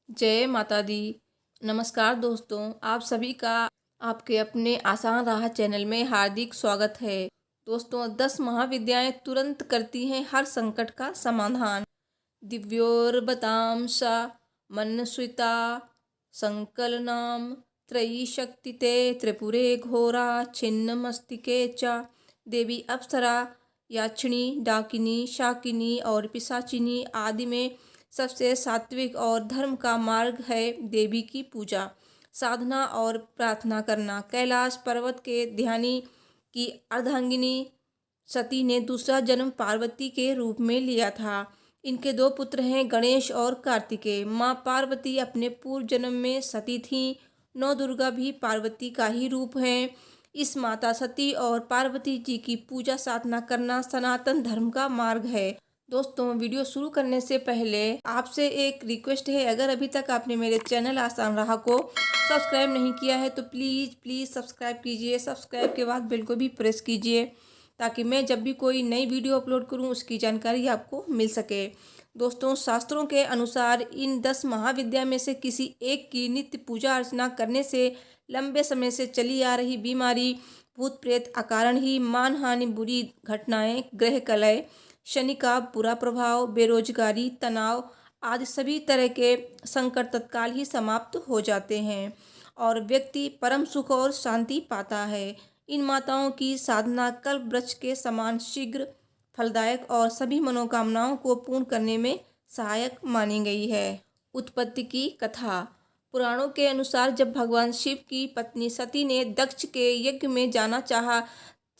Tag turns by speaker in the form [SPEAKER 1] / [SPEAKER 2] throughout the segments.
[SPEAKER 1] जय माता दी। नमस्कार दोस्तों, आप सभी का आपके अपने आसान राह चैनल में हार्दिक स्वागत है। दोस्तों, 10 महाविद्याएं तुरंत करती हैं हर संकट का समाधान। दिव्योर्बतां सा मनस्विता संकलनाम त्रयी शक्ति ते त्रिपुरे घोरा छिन्नमस्तिके च। देवी अप्सरा, याक्षिणी, डाकिनी, शाकिनी और पिशाचिनी आदि में सबसे सात्विक और धर्म का मार्ग है देवी की पूजा, साधना और प्रार्थना करना। कैलाश पर्वत के ध्यानी की अर्धांगिनी सती ने दूसरा जन्म पार्वती के रूप में लिया था। इनके 2 पुत्र हैं, गणेश और कार्तिकेय। माँ पार्वती अपने पूर्व जन्म में सती थीं। 9 दुर्गा भी पार्वती का ही रूप हैं। इस माता सती और पार्वती जी की पूजा साधना करना सनातन धर्म का मार्ग है। दोस्तों, वीडियो शुरू करने से पहले आपसे एक रिक्वेस्ट है, अगर अभी तक आपने मेरे चैनल आसान राह को सब्सक्राइब नहीं किया है तो प्लीज़ सब्सक्राइब कीजिए। सब्सक्राइब के बाद बेल को भी प्रेस कीजिए ताकि मैं जब भी कोई नई वीडियो अपलोड करूं उसकी जानकारी आपको मिल सके। दोस्तों, शास्त्रों के अनुसार इन 10 महाविद्या में से किसी एक की नित्य पूजा अर्चना करने से लंबे समय से चली आ रही बीमारी, भूत प्रेत अकारण ही मानहानि, बुरी घटनाएं, ग्रह कलय, शनि का बुरा प्रभाव, बेरोजगारी, तनाव आदि सभी तरह के संकट तत्काल ही समाप्त हो जाते हैं और व्यक्ति परम सुख और शांति पाता है। इन माताओं की साधना कल्प वृक्ष के समान शीघ्र, फलदायक और सभी मनोकामनाओं को पूर्ण करने में सहायक मानी गई है। उत्पत्ति की कथा। पुराणों के अनुसार जब भगवान शिव की पत्नी सती ने दक्ष के यज्ञ में जाना चाहा,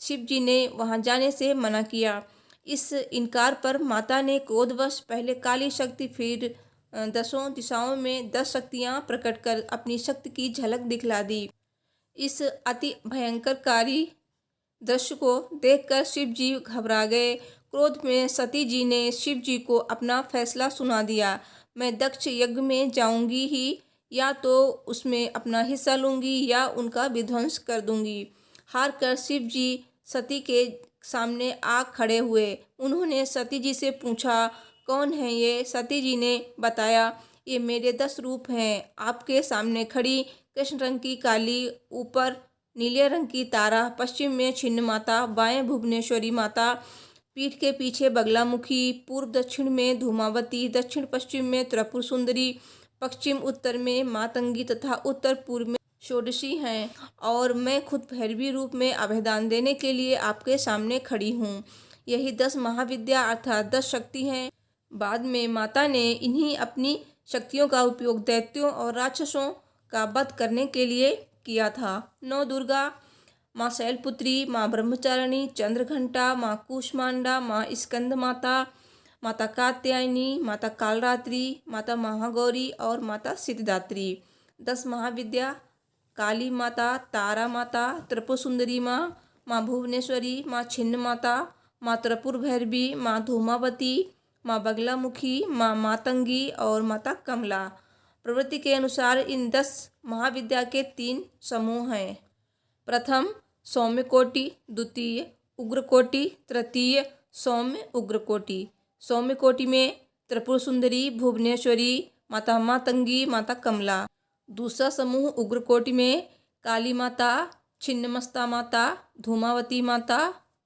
[SPEAKER 1] शिव जी ने वहां जाने से मना किया। इस इनकार पर माता ने क्रोधवश पहले काली शक्ति, फिर 10 दिशाओं में 10 शक्तियां प्रकट कर अपनी शक्ति की झलक दिखला दी। इस अति भयंकरकारी दृश्य को देखकर शिव जी घबरा गए। क्रोध में सती जी ने शिव जी को अपना फैसला सुना दिया। मैं दक्ष यज्ञ में जाऊंगी ही, या तो उसमें अपना हिस्सा लूंगी या उनका विध्वंस कर दूंगी। हार कर शिव जी सती के सामने आ खड़े हुए। उन्होंने सती जी से पूछा, कौन है ये? सती जी ने बताया, ये मेरे 10 रूप हैं। आपके सामने खड़ी कृष्ण रंग की काली, ऊपर नीले रंग की तारा, पश्चिम में छिन्न माता, बाएं भुवनेश्वरी माता, पीठ के पीछे बगलामुखी, पूर्व दक्षिण में धूमावती, दक्षिण पश्चिम में त्रिपुर सुंदरी, पश्चिम उत्तर में मातंगी तथा उत्तर पूर्व में षोडशी हैं और मैं खुद भैरवी रूप में अभयदान देने के लिए आपके सामने खड़ी हूँ। यही 10 महाविद्या अर्थात 10 शक्ति हैं। बाद में माता ने इन्हीं अपनी शक्तियों का उपयोग दैत्यों और राक्षसों का वध करने के लिए किया था। 9 दुर्गा, माँ शैलपुत्री, माँ ब्रह्मचारिणी, चंद्रघंटा, माँ कूष्मांडा, माँ स्कंद माता, माता कात्यायनी, माता कालरात्रि, माता महागौरी और माता सिद्धिदात्री। 10 महाविद्या: काली माता, तारा माता, त्रिपुर सुंदरी माँ, माँ भुवनेश्वरी, माँ छिन्न माता, माँ त्रिपुर भैरवी, माँ धूमावती, माँ बगलामुखी, माँ मातंगी और माता कमला। प्रवृत्ति के अनुसार इन 10 महाविद्या के 3 समूह हैं। प्रथम सौम्यकोटि, द्वितीय उग्रकोटि, तृतीय सौम्य उग्रकोटि। सौम्यकोटि में त्रिपुर सुंदरी, भुवनेश्वरी, माता मातंगी, माता कमला। दूसरा समूह उग्रकोटि में काली माता, छिन्नमस्ता माता, धूमावती माता,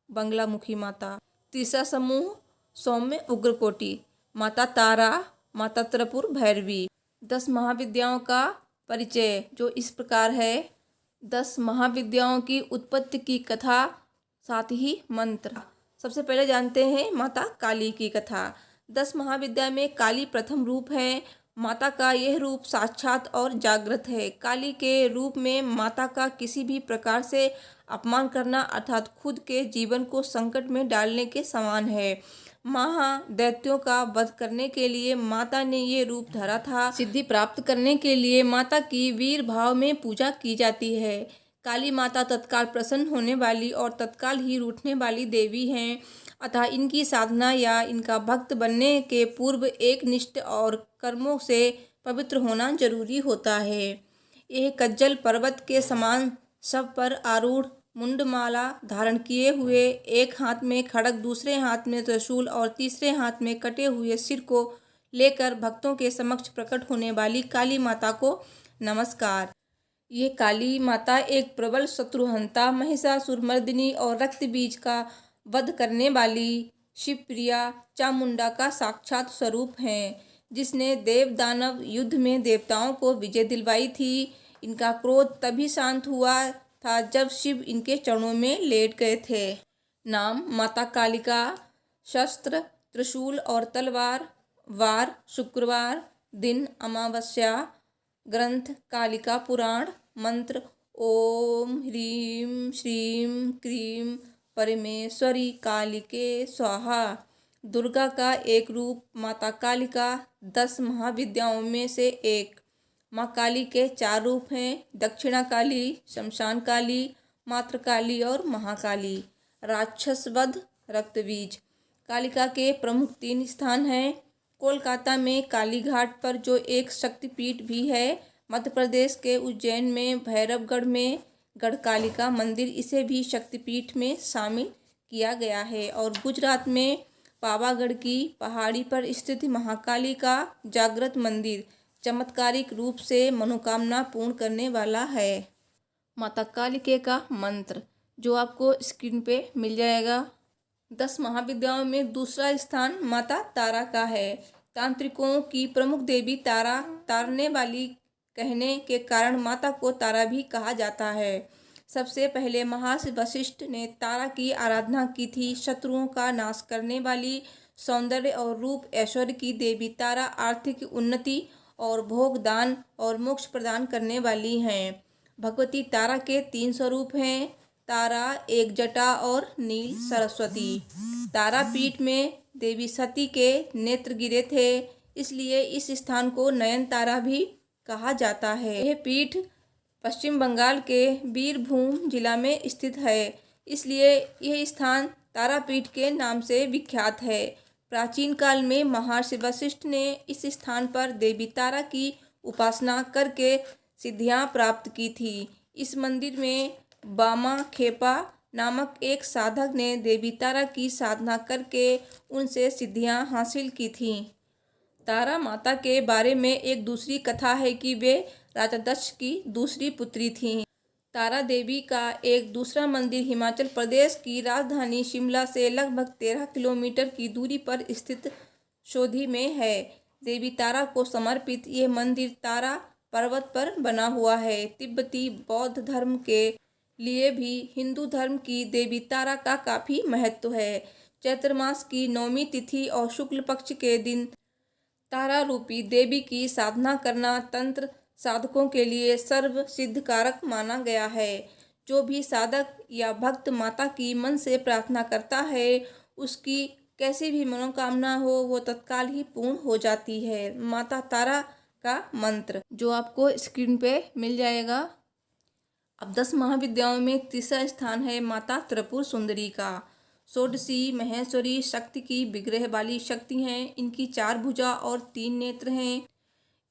[SPEAKER 1] बंगलामुखी माता। तीसरा समूह सौम्य उग्रकोटि, माता तारा, माता त्रिपुर भैरवी। 10 महाविद्याओं का परिचय जो इस प्रकार है। 10 महाविद्याओं की उत्पत्ति की कथा, साथ ही मंत्र। सबसे पहले जानते हैं माता काली की कथा। 10 महाविद्या में काली प्रथम रूप है। माता का यह रूप साक्षात और जागृत है। काली के रूप में माता का किसी भी प्रकार से अपमान करना अर्थात खुद के जीवन को संकट में डालने के समान है। महादैत्यों का वध करने के लिए माता ने ये रूप धरा था। सिद्धि प्राप्त करने के लिए माता की वीर भाव में पूजा की जाती है। काली माता तत्काल प्रसन्न होने वाली और तत्काल ही रूठने वाली देवी हैं, अतः इनकी साधना या इनका भक्त बनने के पूर्व एक निष्ठ और कर्मों से पवित्र होना जरूरी होता है। यह कज्जल पर्वत के समान सब पर आरूढ़, मुंडमाला धारण किए हुए, एक हाथ में खड़ग, दूसरे हाथ में त्रिशूल और तीसरे हाथ में कटे हुए सिर को लेकर भक्तों के समक्ष प्रकट होने वाली काली माता को नमस्कार। ये काली माता एक प्रबल शत्रुहंता, महिषासुरमर्दिनी और रक्त बीज का वध करने वाली शिवप्रिया चामुंडा का साक्षात स्वरूप हैं, जिसने देव दानव युद्ध में देवताओं को विजय दिलवाई थी। इनका क्रोध तभी शांत हुआ था जब शिव इनके चरणों में लेट गए थे। नाम माता कालिका। शस्त्र त्रिशूल और तलवार। वार शुक्रवार, दिन अमावस्या। ग्रंथ कालिका पुराण। मंत्र ओम ह्रीं श्रीं क्रीं परमेश्वरी कालिके स्वाहा। दुर्गा का एक रूप माता कालिका 10 महाविद्याओं में से एक। माँ काली के 4 रूप हैं: दक्षिणा काली, शमशान काली, मातृकाली और महाकाली। राक्षस वध, रक्तबीज। कालिका के प्रमुख 3 स्थान हैं: कोलकाता में काली घाट पर, जो एक शक्तिपीठ भी है। मध्य प्रदेश के उज्जैन में भैरवगढ़ में गढ़कालिका मंदिर, इसे भी शक्तिपीठ में शामिल किया गया है। और गुजरात में पावागढ़ की पहाड़ी पर स्थित महाकाली का जागृत मंदिर चमत्कारिक रूप से मनोकामना पूर्ण करने वाला है। माता कालिके का मंत्र जो आपको स्क्रीन पे मिल जाएगा। 10 महाविद्याओं में दूसरा स्थान माता तारा का है। तांत्रिकों की प्रमुख देवी तारा, तारने वाली कहने के कारण माता को तारा भी कहा जाता है। सबसे पहले महर्षि वशिष्ठ ने तारा की आराधना की थी। शत्रुओं का नाश करने वाली, सौंदर्य और रूप ऐश्वर्य की देवी तारा आर्थिक उन्नति और भोग दान और मोक्ष प्रदान करने वाली हैं। भगवती तारा के 3 स्वरूप हैं: तारा, एक जटा और नील सरस्वती। तारापीठ में देवी सती के नेत्र गिरे थे, इसलिए इस स्थान को नयन तारा भी कहा जाता है। यह पीठ पश्चिम बंगाल के बीरभूम जिला में स्थित है, इसलिए यह स्थान तारापीठ के नाम से विख्यात है। प्राचीन काल में महर्षि वशिष्ठ ने इस स्थान पर देवी तारा की उपासना करके सिद्धियां प्राप्त की थी। इस मंदिर में बामा खेपा नामक एक साधक ने देवी तारा की साधना करके उनसे सिद्धियां हासिल की थीं। तारा माता के बारे में एक दूसरी कथा है कि वे राजा दक्ष की दूसरी पुत्री थीं। तारा देवी का एक दूसरा मंदिर हिमाचल प्रदेश की राजधानी शिमला से लगभग 13 किलोमीटर की दूरी पर स्थित शोधी में है। देवी तारा को समर्पित ये मंदिर तारा पर्वत पर बना हुआ है। तिब्बती बौद्ध धर्म के लिए भी हिंदू धर्म की देवी तारा का काफ़ी महत्व है। चैत्र मास की 9वीं तिथि और शुक्ल पक्ष के दिन तारा रूपी देवी की साधना करना तंत्र साधकों के लिए सर्व सिद्धकारक माना गया है। जो भी साधक या भक्त माता की मन से प्रार्थना करता है, उसकी कैसी भी मनोकामना हो वो तत्काल ही पूर्ण हो जाती है। माता तारा का मंत्र जो आपको स्क्रीन पे मिल जाएगा। अब 10 महाविद्याओं में तीसरा स्थान है माता त्रिपुर सुंदरी का। षोडशी महेश्वरी शक्ति की विग्रह वाली शक्ति हैं। इनकी 4 भुजा और 3 नेत्र हैं।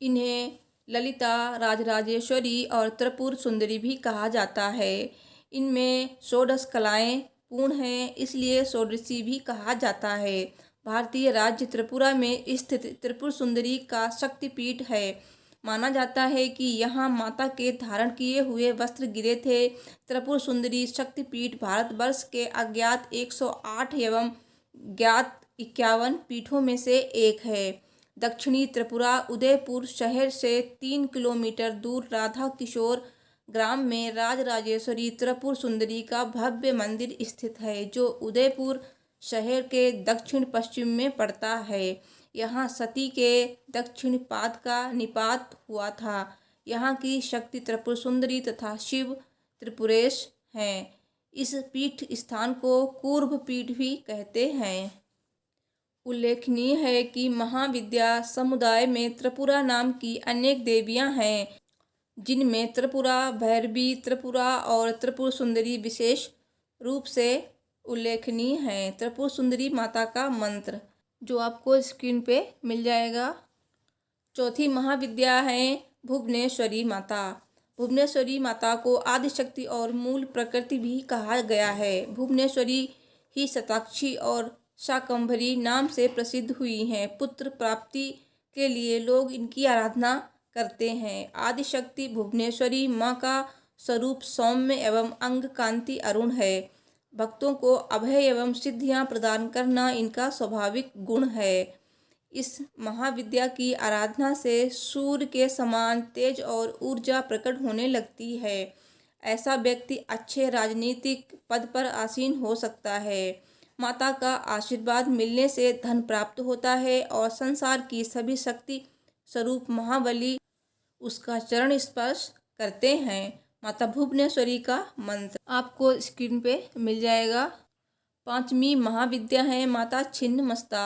[SPEAKER 1] इन्हें ललिता, राजराजेश्वरी और त्रिपुर सुंदरी भी कहा जाता है। इनमें 16 कलाएं पूर्ण हैं, इसलिए षोडशी भी कहा जाता है। भारतीय राज्य त्रिपुरा में स्थित त्रिपुर सुंदरी का शक्तिपीठ है। माना जाता है कि यहाँ माता के धारण किए हुए वस्त्र गिरे थे। त्रिपुर सुंदरी शक्तिपीठ भारतवर्ष के अज्ञात 108 एवं ज्ञात 51 पीठों में से एक है। दक्षिणी त्रिपुरा उदयपुर शहर से 3 किलोमीटर दूर राधा किशोर ग्राम में राजराजेश्वरी त्रिपुर सुंदरी का भव्य मंदिर स्थित है, जो उदयपुर शहर के दक्षिण पश्चिम में पड़ता है। यहाँ सती के दक्षिण पाद का निपात हुआ था। यहाँ की शक्ति त्रिपुर सुंदरी तथा शिव त्रिपुरेश हैं। इस पीठ स्थान को कूर्भ पीठ भी कहते हैं। उल्लेखनीय है कि महाविद्या समुदाय में त्रिपुरा नाम की अनेक देवियां हैं, जिनमें त्रिपुरा, भैरवी त्रिपुरा और त्रिपुर सुंदरी विशेष रूप से उल्लेखनीय हैं। त्रिपुर सुंदरी माता का मंत्र जो आपको स्क्रीन पे मिल जाएगा। चौथी महाविद्या है भुवनेश्वरी माता। भुवनेश्वरी माता को आदिशक्ति और मूल प्रकृति भी कहा गया है। भुवनेश्वरी ही शताक्षी और शाकंभरी नाम से प्रसिद्ध हुई हैं। पुत्र प्राप्ति के लिए लोग इनकी आराधना करते हैं। आदिशक्ति भुवनेश्वरी माँ का स्वरूप सौम्य एवं अंग कांति अरुण है। भक्तों को अभय एवं सिद्धियां प्रदान करना इनका स्वाभाविक गुण है। इस महाविद्या की आराधना से सूर्य के समान तेज और ऊर्जा प्रकट होने लगती है। ऐसा व्यक्ति अच्छे राजनीतिक पद पर आसीन हो सकता है। माता का आशीर्वाद मिलने से धन प्राप्त होता है और संसार की सभी शक्ति स्वरूप महाबली उसका चरण स्पर्श करते हैं। माता भुवनेश्वरी का मंत्र आपको स्क्रीन पे मिल जाएगा। पांचवी महाविद्या है माता छिन्नमस्ता।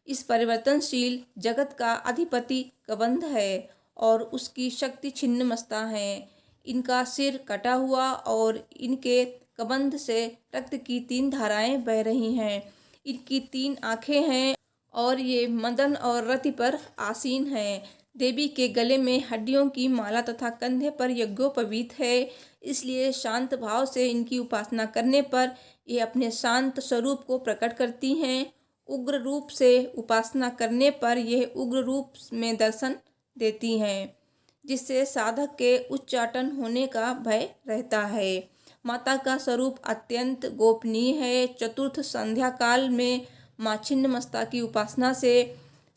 [SPEAKER 1] इस परिवर्तनशील जगत का अधिपति कबंध है और उसकी शक्ति छिन्नमस्ता है। इनका सिर कटा हुआ और इनके कबंध से रक्त की 3 धाराएं बह रही हैं। इनकी 3 आंखें हैं और ये मदन और रति पर आसीन हैं। देवी के गले में हड्डियों की माला तथा कंधे पर यज्ञोपवीत है। इसलिए शांत भाव से इनकी उपासना करने पर ये अपने शांत स्वरूप को प्रकट करती हैं। उग्र रूप से उपासना करने पर यह उग्र रूप में दर्शन देती हैं, जिससे साधक के उच्चाटन होने का भय रहता है। माता का स्वरूप अत्यंत गोपनीय है। चतुर्थ संध्या काल में माँ छिन्नमस्ता की उपासना से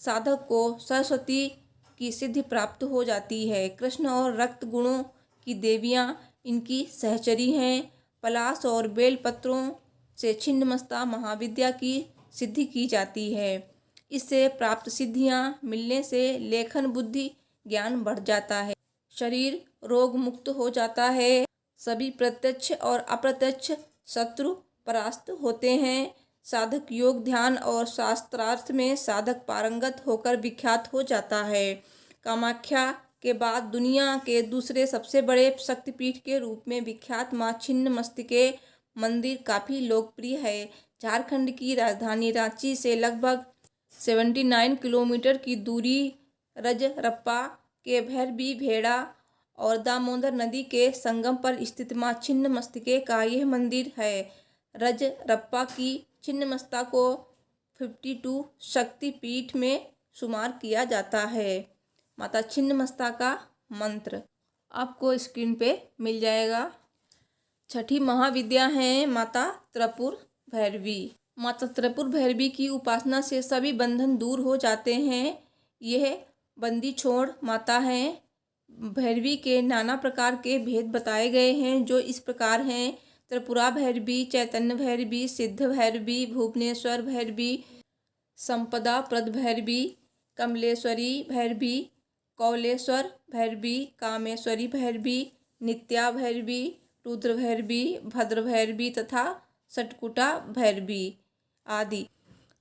[SPEAKER 1] साधक को सरस्वती की सिद्धि प्राप्त हो जाती है। कृष्ण और रक्त गुणों की देवियाँ इनकी सहचरी हैं। पलाश और बेल पत्रों से छिन्नमस्ता महाविद्या की सिद्धि की जाती है। इससे प्राप्त सिद्धियां मिलने से लेखन बुद्धि ज्ञान बढ़ जाता है। शरीर रोग मुक्त हो जाता है। सभी प्रत्यक्ष और अप्रत्यक्ष शत्रु परास्त होते हैं। साधक योग ध्यान और शास्त्रार्थ में साधक पारंगत होकर विख्यात हो जाता है। कामाख्या के बाद दुनिया के दूसरे सबसे बड़े शक्तिपीठ के रूप में विख्यात माँ छिन्नमस्तिके मंदिर काफ़ी लोकप्रिय है। झारखंड की राजधानी रांची से लगभग 79 किलोमीटर की दूरी रजरप्पा के भैरवी भेड़ा और दामोदर नदी के संगम पर स्थित माँ छिन्नमस्तिके का यह मंदिर है। रजरप्पा की छिन्नमस्ता को 52 शक्तिपीठ में शुमार किया जाता है। माता छिन्नमस्ता का मंत्र आपको स्क्रीन पे मिल जाएगा। छठी महाविद्या है माता त्रिपुर भैरवी। माता त्रिपुर भैरवी की उपासना से सभी बंधन दूर हो जाते हैं। यह बंदी छोड़ माता हैं। भैरवी के नाना प्रकार के भेद बताए गए हैं, जो इस प्रकार हैं: त्रिपुरा भैरवी, चैतन्य भैरवी, सिद्ध भैरवी, भुवनेश्वर भैरवी, संपदा प्रद भैरवी, कमलेश्वरी भैरवी, कौलेश्वर भैरवी, कामेश्वरी भैरवी, नित्या भैरवी, रुद्र भैरवी, भद्र भैरवी तथा सटकुटा भैरवी आदि।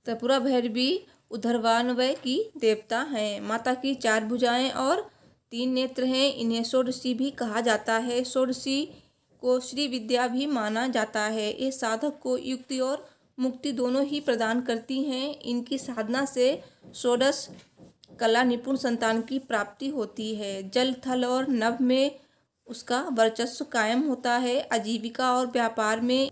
[SPEAKER 1] त्रिपुरा भैरवी उधर्वान्वय की देवता हैं। माता की 4 भुजाएं और 3 नेत्र हैं। इन्हें षोडशी भी कहा जाता है। षोडशी को श्री विद्या भी माना जाता है। ये साधक को युक्ति और मुक्ति दोनों ही प्रदान करती हैं। इनकी साधना से षोडश कला निपुण संतान की प्राप्ति होती है। जल थल और नभ में उसका वर्चस्व कायम होता है। आजीविका और व्यापार में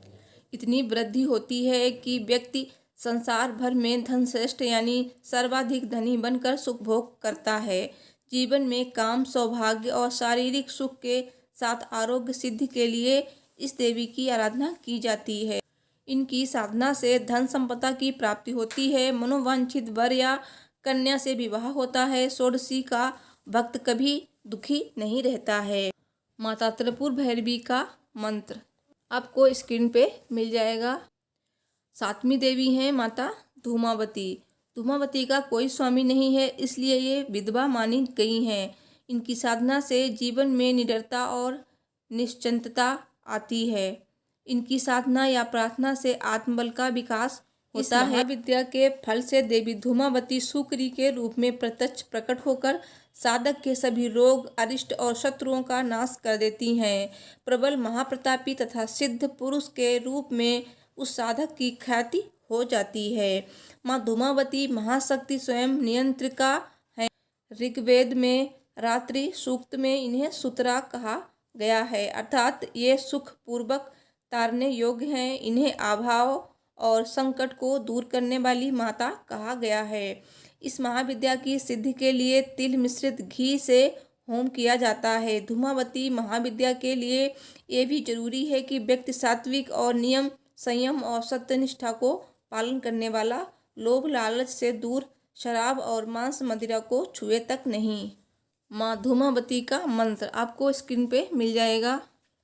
[SPEAKER 1] इतनी वृद्धि होती है कि व्यक्ति संसार भर में धनश्रेष्ठ यानी सर्वाधिक धनी बनकर सुख भोग करता है। जीवन में काम, सौभाग्य और शारीरिक सुख के साथ आरोग्य सिद्धि के लिए इस देवी की आराधना की जाती है। इनकी साधना से धन संपदा की प्राप्ति होती है। मनोवांछित वर या कन्या से विवाह होता है। षोडशी का भक्त कभी दुखी नहीं रहता है। माता त्रिपुर भैरवी का मंत्र आपको स्क्रीन पे मिल जाएगा। 7वीं देवी हैं माता धूमावती। धूमावती का कोई स्वामी नहीं है, इसलिए ये विधवा मानी गई हैं। इनकी साधना से जीवन में निडरता और निश्चिंतता आती है। इनकी साधना या प्रार्थना से आत्मबल का विकास होता है। विद्या के फल से देवी धूमावती सुकरी के रूप में प्रत्यक्ष प्रकट होकर साधक के सभी रोग, अरिष्ट और शत्रुओं का नाश कर देती हैं। प्रबल, महाप्रतापी तथा सिद्ध पुरुष के रूप में उस साधक की ख्याति हो जाती है। माँ धूमावती महाशक्ति स्वयं नियंत्रिका है। ऋग्वेद में रात्रि सूक्त में इन्हें सुतरा कहा गया है, अर्थात ये सुख पूर्वक तारने योग्य हैं। इन्हें अभाव और संकट को दूर करने वाली माता कहा गया है। इस महाविद्या की सिद्धि के लिए तिल मिश्रित घी से होम किया जाता है। धूमावती महाविद्या के लिए ये भी जरूरी है कि व्यक्ति सात्विक और नियम संयम और सत्यनिष्ठा को पालन करने वाला, लोभ लालच से दूर, शराब और मांस मदिरा को छुए तक नहीं। माँ धूमावती का मंत्र आपको स्क्रीन पे मिल जाएगा।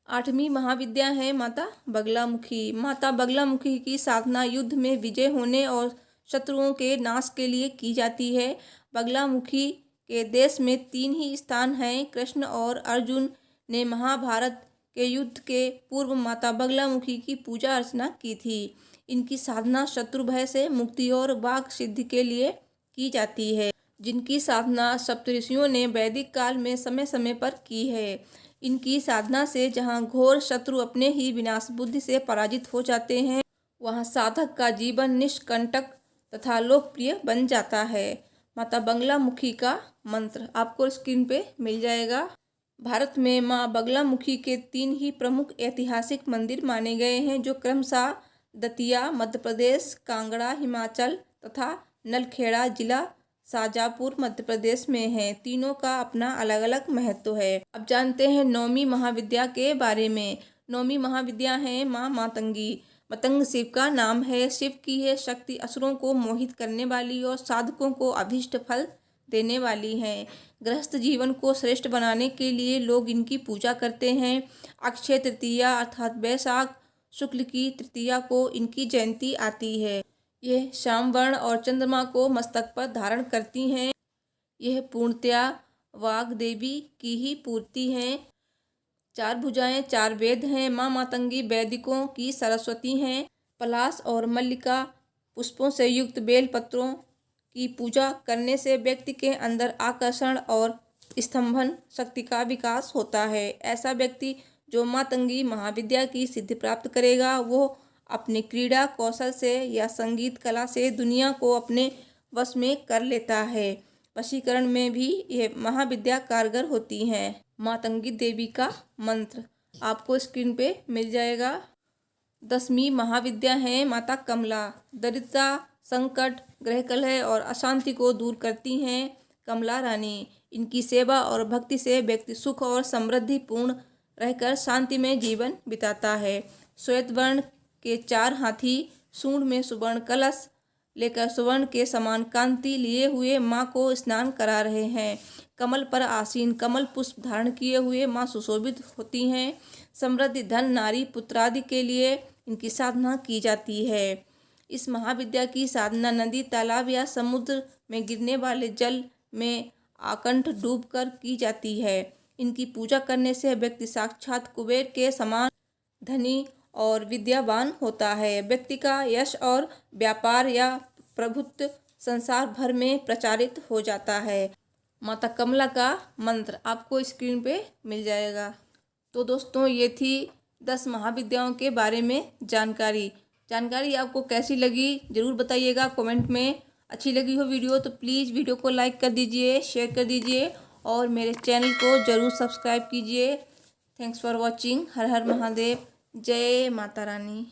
[SPEAKER 1] 8वीं महाविद्या है माता बगलामुखी। माता बगलामुखी की साधना युद्ध में विजय होने और शत्रुओं के नाश के लिए की जाती है। बगलामुखी के देश में 3 ही स्थान हैं। कृष्ण और अर्जुन ने महाभारत के युद्ध के पूर्व माता बगलामुखी की पूजा अर्चना की थी। इनकी साधना शत्रु भय से मुक्ति और वाक सिद्धि के लिए की जाती है, जिनकी साधना सप्तऋषियों ने वैदिक काल में समय समय पर की है। इनकी साधना से जहाँ घोर शत्रु अपने ही विनाश बुद्धि से पराजित हो जाते हैं, वहाँ साधक का जीवन निष्कंटक तथा लोकप्रिय बन जाता है। माता बगलामुखी का मंत्र आपको स्क्रीन पे मिल जाएगा। भारत में माँ बगलामुखी के 3 ही प्रमुख ऐतिहासिक मंदिर माने गए हैं, जो क्रमशः दतिया मध्य प्रदेश, कांगड़ा हिमाचल तथा नलखेड़ा जिला शाजापुर मध्य प्रदेश में है। तीनों का अपना अलग अलग महत्व है। अब जानते हैं 9वीं महाविद्या के बारे में। 9वीं महाविद्या है माँ मातंगी। मतंग शिव का नाम है। शिव की यह शक्ति असुरों को मोहित करने वाली और साधकों को अभीष्ट फल देने वाली है। गृहस्थ जीवन को श्रेष्ठ बनाने के लिए लोग इनकी पूजा करते हैं। अक्षय तृतीया अर्थात वैशाख शुक्ल की तृतीया को इनकी जयंती आती है। यह श्याम वर्ण और चंद्रमा को मस्तक पर धारण करती हैं। यह पूर्णतया वाग देवी की ही पूर्ति है। 4 भुजाएं 4 वेद हैं। माँ मातंगी वैदिकों की सरस्वती हैं। पलाश और मल्लिका पुष्पों से युक्त बेल पत्रों की पूजा करने से व्यक्ति के अंदर आकर्षण और स्तंभन शक्ति का विकास होता है। ऐसा व्यक्ति जो मातंगी महाविद्या की सिद्धि प्राप्त करेगा, वो अपने क्रीड़ा कौशल से या संगीत कला से दुनिया को अपने वश में कर लेता है। वशीकरण में भी यह महाविद्या कारगर होती है। मातंगी देवी का मंत्र आपको स्क्रीन पे मिल जाएगा। 10वीं महाविद्या है माता कमला। दरिद्रता, संकट, ग्रह कलह और अशांति को दूर करती हैं कमला रानी। इनकी सेवा और भक्ति से व्यक्ति सुख और समृद्धि पूर्ण रहकर शांति में जीवन बिताता है। श्वेत वर्ण के 4 हाथी सूंड में सुवर्ण कलश लेकर सुवर्ण के समान कांति लिए हुए माँ को स्नान करा रहे हैं। कमल पर आसीन कमल पुष्प धारण किए हुए माँ सुशोभित होती हैं। समृद्धि, धन, नारी, पुत्रादि के लिए इनकी साधना की जाती है। इस महाविद्या की साधना नदी, तालाब या समुद्र में गिरने वाले जल में आकंठ डूबकर की जाती है। इनकी पूजा करने से व्यक्ति साक्षात कुबेर के समान धनी और विद्यावान होता है। व्यक्ति का यश और व्यापार या प्रभुत्व संसार भर में प्रचारित हो जाता है। माता कमला का मंत्र आपको स्क्रीन पे मिल जाएगा। तो दोस्तों, ये थी 10 महाविद्याओं के बारे में जानकारी आपको कैसी लगी ज़रूर बताइएगा कमेंट में। अच्छी लगी हो वीडियो तो प्लीज़ वीडियो को लाइक कर दीजिए, शेयर कर दीजिए और मेरे चैनल को ज़रूर सब्सक्राइब कीजिए। Thanks for watching. हर हर महादेव। जय माता रानी।